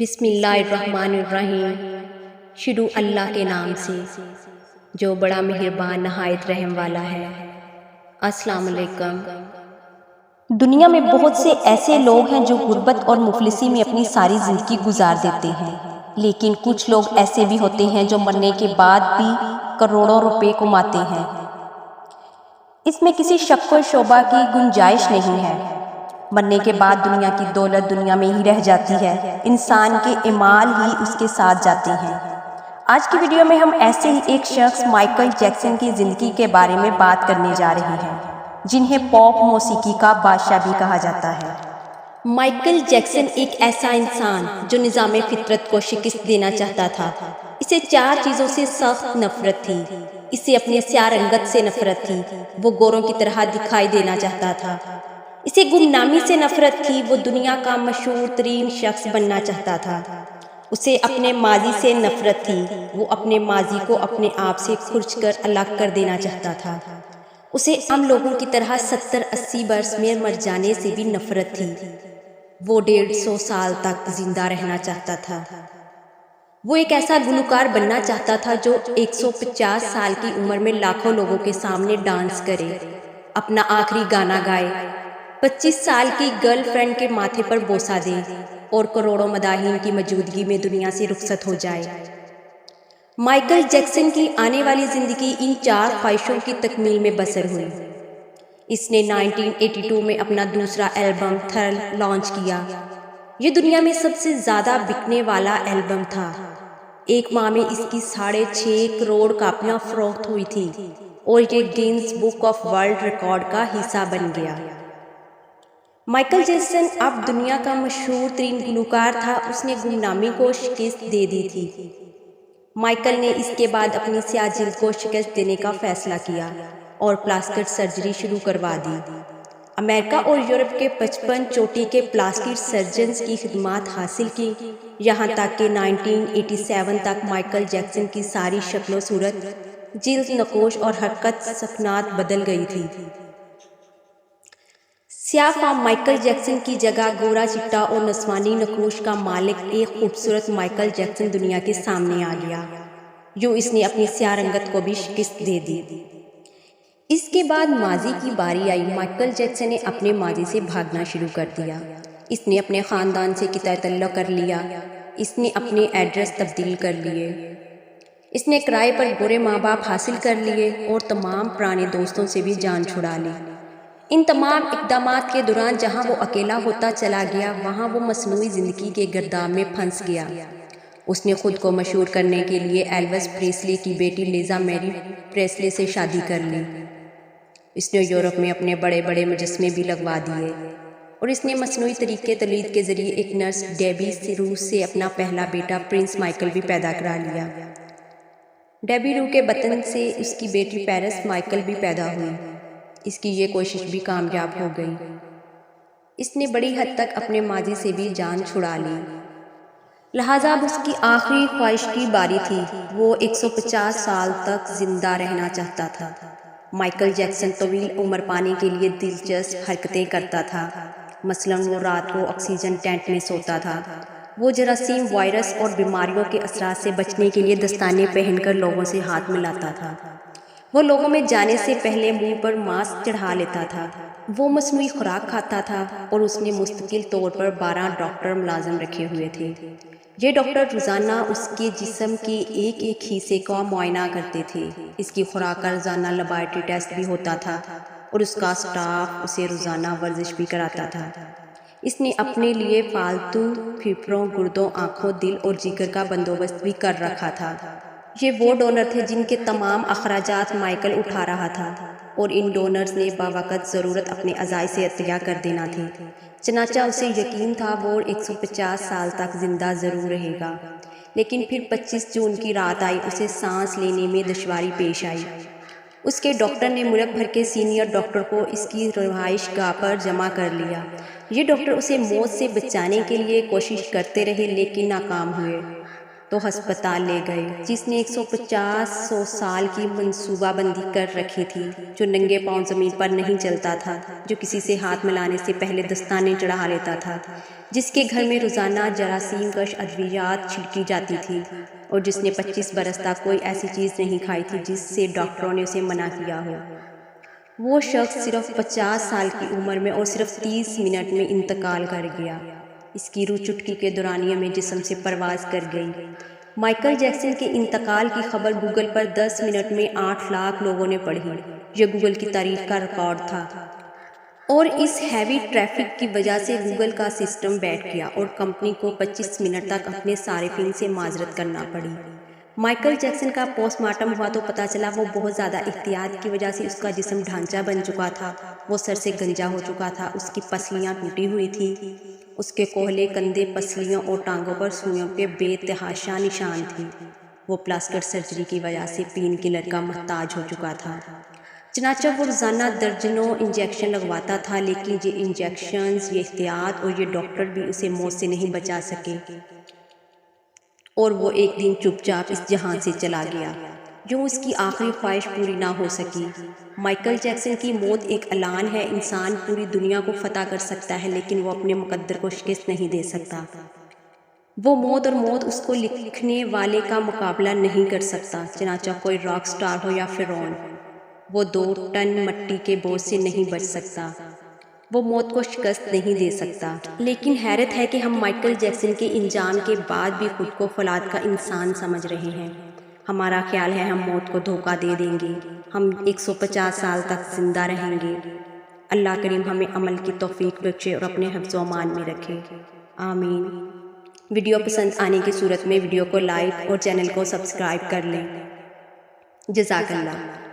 بسم اللہ الرحمن الرحیم۔ شروع اللہ کے نام سے جو بڑا مہربان نہایت رحم والا ہے۔ السلام علیکم۔ دنیا میں بہت سے ایسے لوگ ہیں جو غربت اور مفلسی میں اپنی ساری زندگی گزار دیتے ہیں، لیکن کچھ لوگ ایسے بھی ہوتے ہیں جو مرنے کے بعد بھی کروڑوں روپے کماتے ہیں۔ اس میں کسی شک و شبہ کی گنجائش نہیں ہے۔ مرنے کے بعد دنیا کی دولت دنیا میں ہی رہ جاتی ہے، انسان کے اعمال ہی اس کے ساتھ جاتے ہیں۔ آج کی ویڈیو میں ہم ایسے ہی ایک شخص مائیکل جیکسن کی زندگی کے بارے میں بات کرنے جا رہے ہیں، جنہیں پاپ موسیقی کا بادشاہ بھی کہا جاتا ہے۔ مائیکل جیکسن ایک ایسا انسان جو نظام فطرت کو شکست دینا چاہتا تھا۔ اسے 4 چیزوں سے سخت نفرت تھی۔ اسے اپنے سیاہ رنگت سے نفرت تھی، وہ گوروں کی طرح دکھائی دینا چاہتا تھا۔ اسے گمنامی سے نفرت تھی، وہ دنیا کا مشہور ترین شخص بننا چاہتا تھا۔ اسے اپنے ماضی سے نفرت تھی، وہ اپنے ماضی کو اپنے آپ سے کھرچ کر الگ کر دینا چاہتا تھا۔ اسے عام لوگوں کی طرح 70-80 برس میں مر جانے سے بھی نفرت تھی، وہ 150 سال تک زندہ رہنا چاہتا تھا۔ وہ ایک ایسا گلوکار بننا چاہتا تھا جو 150 سال کی عمر میں لاکھوں لوگوں کے سامنے ڈانس کرے، اپنا آخری گانا گائے، 25 سال کی گرل فرینڈ کے ماتھے پر بوسہ دے اور کروڑوں مداحین کی موجودگی میں دنیا سے رخصت ہو جائے۔ مائیکل جیکسن کی آنے والی زندگی ان 4 خواہشوں کی تکمیل میں بسر ہوئی۔ اس نے 1982 میں اپنا دوسرا البم تھرل لانچ کیا۔ یہ دنیا میں سب سے زیادہ بکنے والا البم تھا۔ ایک ماہ میں اس کی 6.5 کروڑ کاپیاں فروخت ہوئی تھی اور یہ gains book of world record کا حصہ بن گیا۔ مائیکل جیکسن اب دنیا کا مشہور ترین گلوکار تھا، اس نے گمنامی کو شکست دے دی تھی۔ مائیکل نے اس کے بعد اپنی سیاہ جلد کو شکست دینے کا فیصلہ کیا اور پلاسٹک سرجری شروع کروا دی۔ امریکہ اور یورپ کے 55 چوٹی کے پلاسٹک سرجنز کی خدمات حاصل کی، یہاں تک کہ 1987 تک مائیکل جیکسن کی ساری شکل و صورت، جلد نقوش اور حرکت سکنات بدل گئی تھی۔ سیاہ فام مائیکل جیکسن کی جگہ گورا چٹا اور نسوانی نقوش کا مالک ایک خوبصورت مائیکل جیکسن دنیا کے سامنے آ گیا، جو اس نے اپنی سیاہ رنگت کو بھی شکست دے دی۔ اس کے بعد ماضی کی باری آئی۔ مائیکل جیکسن نے اپنے ماضی سے بھاگنا شروع کر دیا۔ اس نے اپنے خاندان سے قطع تعلق کر لیا، اس نے اپنے ایڈریس تبدیل کر لیے، اس نے کرائے پر برے ماں باپ حاصل کر لیے اور تمام پرانے دوستوں سے بھی جان چھڑا لی۔ ان تمام اقدامات کے دوران جہاں وہ اکیلا ہوتا چلا گیا، وہاں وہ مصنوعی زندگی کے گرداب میں پھنس گیا۔ اس نے خود کو مشہور کرنے کے لیے ایلوس پریسلی کی بیٹی لیزا میری پریسلی سے شادی کر لی۔ اس نے یورپ میں اپنے بڑے بڑے مجسمے بھی لگوا دیے اور اس نے مصنوعی طریقے تولید کے ذریعے ایک نرس ڈیبی روس سے اپنا پہلا بیٹا پرنس مائیکل بھی پیدا کرا لیا۔ ڈیبی رو کے بطن سے اس کی بیٹی پیرس مائیکل بھی پیدا ہوئی۔ اس کی یہ کوشش بھی کامیاب ہو گئی۔ اس نے بڑی حد تک اپنے ماضی سے بھی جان چھڑا لی، لہٰذا اب اس کی آخری خواہش کی باری تھی۔ وہ 150 سال تک زندہ رہنا چاہتا تھا۔ مائیکل جیکسن طویل عمر پانے کے لیے دلچسپ حرکتیں کرتا تھا، مثلاً وہ رات کو آکسیجن ٹینٹ میں سوتا تھا۔ وہ جراثیم، وائرس اور بیماریوں کے اثرات سے بچنے کے لیے دستانے پہن کر لوگوں سے ہاتھ ملاتا تھا۔ وہ لوگوں میں جانے سے پہلے منہ پر ماسک چڑھا لیتا تھا۔ وہ مصنوعی خوراک کھاتا تھا اور اس نے مستقل طور پر 12 ڈاکٹر ملازم رکھے ہوئے تھے۔ یہ ڈاکٹر روزانہ اس کے جسم کے ایک ایک حصے کا معائنہ کرتے تھے۔ اس کی خوراک کا روزانہ لیبارٹری ٹیسٹ بھی ہوتا تھا اور اس کا اسٹاف اسے روزانہ ورزش بھی کراتا تھا۔ اس نے اپنے لیے پالتو پھیپھڑوں، گردوں، آنکھوں، دل اور جگر کا بندوبست بھی کر رکھا تھا۔ یہ وہ ڈونر تھے جن کے تمام اخراجات مائیکل اٹھا رہا تھا اور ان ڈونرز نے بوقت ضرورت اپنے اعضاء سے عطیہ کر دینا تھے۔ چنانچہ اسے یقین تھا وہ 150 سال تک زندہ ضرور رہے گا، لیکن پھر 25 جون کی رات آئی، اسے سانس لینے میں دشواری پیش آئی۔ اس کے ڈاکٹر نے ملک بھر کے سینئر ڈاکٹر کو اس کی رہائش گاہ پر جمع کر لیا۔ یہ ڈاکٹر اسے موت سے بچانے کے لیے کوشش کرتے رہے لیکن ناکام ہوئے تو ہسپتال لے گئے، جس نے 150 سال کی منصوبہ بندی کر رکھی تھی، جو ننگے پاؤں زمین پر نہیں چلتا تھا، جو کسی سے ہاتھ ملانے سے پہلے دستانے چڑھا لیتا تھا، جس کے گھر میں روزانہ جراثیم کش ادویات چھڑکی جاتی تھی اور جس نے 25 برس تک کوئی ایسی چیز نہیں کھائی تھی جس سے ڈاکٹروں نے اسے منع کیا ہو۔ وہ شخص صرف 50 سال کی عمر میں اور صرف 30 منٹ میں انتقال کر گیا۔ اس کی روح چٹکی کے دورانیے میں جسم سے پرواز کر گئی۔ مائیکل جیکسن کے انتقال کی خبر گوگل پر 10 منٹ میں 8 لاکھ لوگوں نے پڑھی۔ یہ گوگل کی تاریخ کا ریکارڈ تھا۔ اور اس ہیوی ٹریفک کی وجہ سے گوگل کا سسٹم بیٹھ گیا اور کمپنی کو 25 منٹ تک اپنے صارفین سے معذرت کرنا پڑی۔ مائیکل جیکسن کا پوسٹ مارٹم ہوا تو پتہ چلا وہ بہت زیادہ احتیاط کی وجہ سے اس کا جسم ڈھانچہ بن چکا تھا، وہ سر سے گنجا ہو چکا تھا، اس کی پسلیاں ٹوٹی ہوئی تھیں، اس کے کولہے، کندھے، پسلیوں اور ٹانگوں پر سوئیوں کے بے تحاشا نشان تھے۔ وہ پلاسٹک سرجری کی وجہ سے پین کلر کا محتاج ہو چکا تھا۔ چنانچہ وہ روزانہ درجنوں انجیکشن لگواتا تھا، لیکن یہ انجیکشنز، یہ احتیاط اور یہ ڈاکٹر بھی اسے موت سے نہیں بچا سکے، اور وہ ایک دن چپ چاپ اس جہان سے چلا گیا۔ یوں اس کی آخری خواہش پوری نہ ہو سکی۔ مائیکل جیکسن کی موت ایک اعلان ہے۔ انسان پوری دنیا کو فتح کر سکتا ہے لیکن وہ اپنے مقدر کو شکست نہیں دے سکتا۔ وہ موت اور موت اس کو لکھنے والے کا مقابلہ نہیں کر سکتا، چنانچہ کوئی راک سٹار ہو یا فرعون، وہ 2 ٹن مٹی کے بوجھ سے نہیں بچ سکتا، وہ موت کو شکست نہیں دے سکتا۔ لیکن حیرت ہے کہ ہم مائیکل جیکسن کے انجام کے بعد بھی خود کو فولاد کا انسان سمجھ رہے ہیں۔ ہمارا خیال ہے ہم موت کو دھوکہ دے دیں گے، ہم 150 سال تک زندہ رہیں گے۔ اللہ کریم ہمیں عمل کی توفیق بخشے اور اپنے حفظ و امان میں رکھے، آمین۔ ویڈیو پسند آنے کی صورت میں ویڈیو کو لائک اور چینل کو سبسکرائب کر لیں۔ جزاک اللہ۔